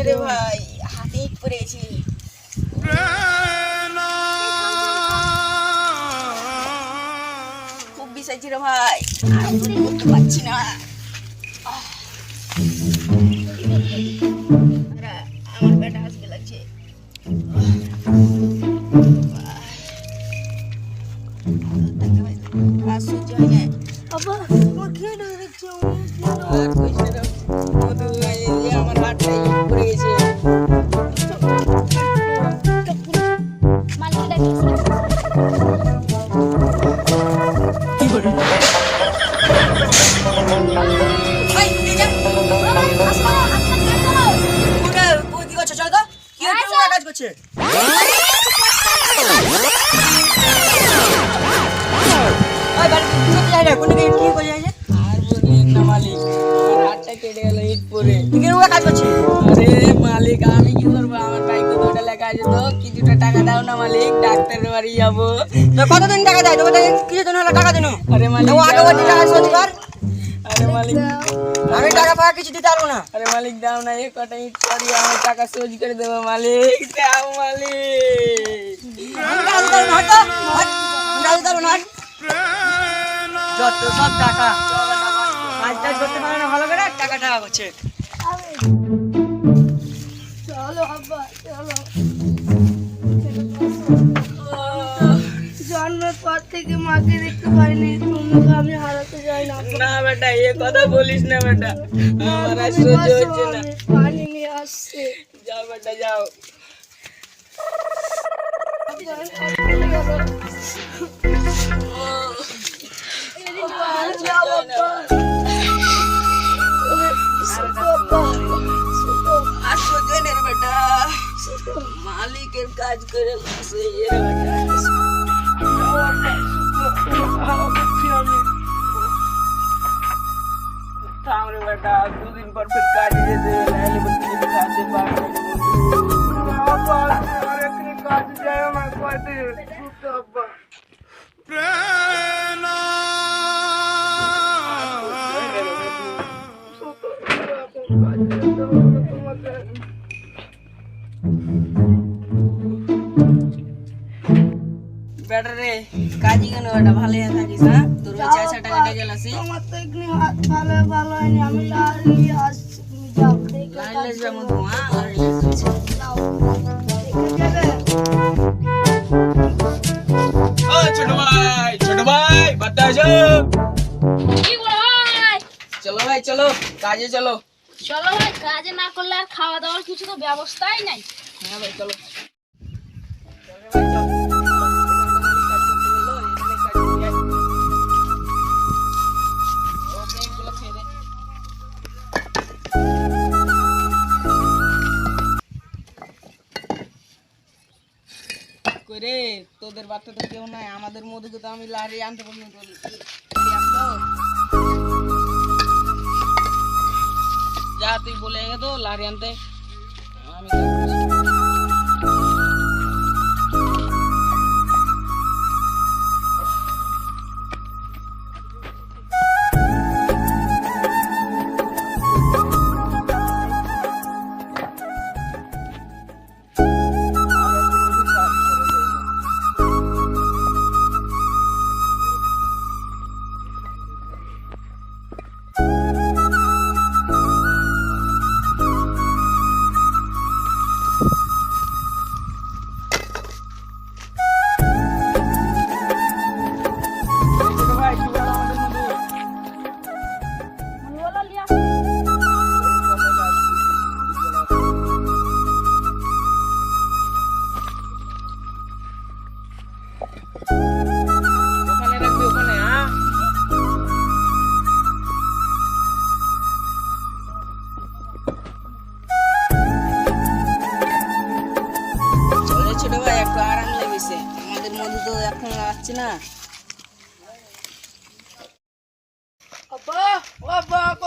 রে ভাই হাতে ইট পড়েছি খুব বিষাইছি রে ভাই আর করতে পারছি না আমার পেটে আসবে লাগছে আর সহ্য হয় না বাবা আমার খেয়ে ধরেছে আর কইছে না মধু আমার হাতটা ইট পড়ে গেছে মালিক আমি কি করবো আমার ভাই কতটা লেখা আছে তো কিছুটা টাকা দাও না মালিক ডাক্তারের বাড়ি যাবো কতদিন টাকা দেয় তোমাদের কিছুদিন হলো টাকা দিন আরে মালিক আরে মালিক আমি টাকা পাওয়া কিছু দিতে পারবো না আরে মালিক দাও না এই কটা ইট করি আমি টাকা সোজ করে দেবো মালিক দাও মালিক যত সব টাকা কাজ টাজ করতে পারে না ভালো করে টাকা টাকা করছে চলো আব্বা চলো জন্মের পর থেকে মাকে দেখতে পাইনি তোমাকে আমি হারাতে চাই না না বেটা এই কথা বলিস না বেটা আমার আর সহ্য হচ্ছে না পানি নিয়ে আসছে যাও বেটা যাও মালিকের কাজ করে বেটা দুদিন পর ফের কাজে যেতে কাজে পারবে কাজে যায় আমার কাজে বেটা রে কাজই কেন বেটা ভালো থাকিস না তোর ওই 400 টাকা দিয়ে গেলাসি আমার তো এখানে হাত ভালো ভালো হয়নি আমি লাড়ি আসছি তুমি যাও লাড়ি আসবে মধু হ্যাঁ লাড়ি আসছে যাও ও ছোট ভাই বাতা যাও কি ভাই চলো ভাই চলো কাজে চলো চলো ভাই কাজে না করলে আর খাওয়া দাওয়ার কিছু তো ব্যবস্থাই নাই হ্যাঁ ভাই চলো রে তোদের বাচ্চা তো কেউ নাই আমাদের মধ্যে তো আমি লাড়ি আনতে পর্যন্ত যা তুই বলে গে তো লাড়ি আনতে আমি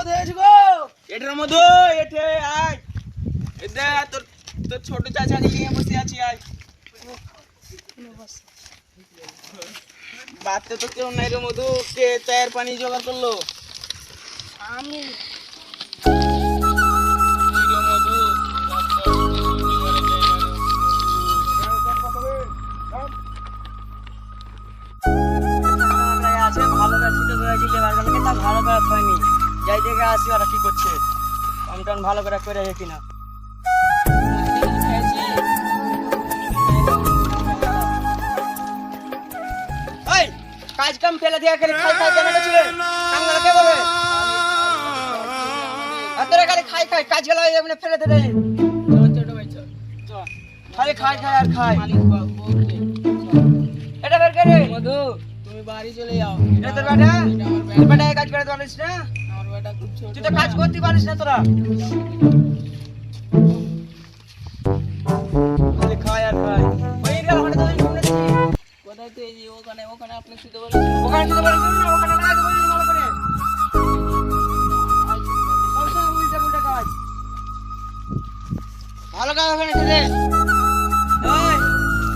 কোথায় আছিস গো? এটার মধু এঠে আয় এদে তোর তোর ছোট চাচা নিয়ে বসে আছি আয় বাতে তো কেউ নাই রে মধু কে চায়ের পানি জোগাড় করলো আমি কি রে মধু আছে ভালো কাজ ছুটে হয়েছিল এবার কালকে তা ভালো কাজ হয়নি যাই দেখে আসি ওরা কি করছে কমটন ভালো করে করে কিনা এই কাজ কাম ফেলে দিয়ে করে খাই খাই কেন ছিল কাম না কে বলবে আতরে খালি খাই খাই কাজ গেল এমনি ফেলে দে ছোট ভাই চল খালি খাই খাই আর খাই মালিক বলতে এটা বের করে মধু তুমি বাড়ি চলে যাও এটা তোর বেটা তোর বেটা এই কাজ করে পারিস না আমার বেটা খুব ছোট তুই তো কাজ করতে পারিস না তোরা খালি খাই আর খাই ওই রে ওখানে তো শুনে দেখি কোথায় তো এই যে ওখানে আপনি শুতে বলেছেন ওখানে শুতে পারিস না ওখানে না দেবো ভালো করে সবসময় উল্টা উল্টা কাজ ভালো কাজ ওখানে শুতে এই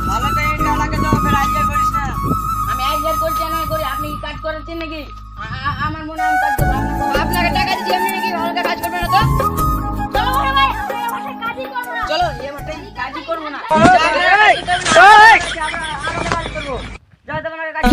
ভালো কাজ এটা লাগে তো ফের আইডিয়া করিস না আমি আইডিয়া করছি না করি আপনি কি কাজ করেছেন নাকি আমার মনে হয় আমি কাজ করবো আপনাকে টাকা দিচ্ছি আপনি নাকি ভালো করে কাজ করবেন না তো চলো বড় ভাই আমরা এই মাঠে কাজই করবো না চলো এই মাঠে কাজই করবো না আমরা কাজ করবো যা তোমার কাজ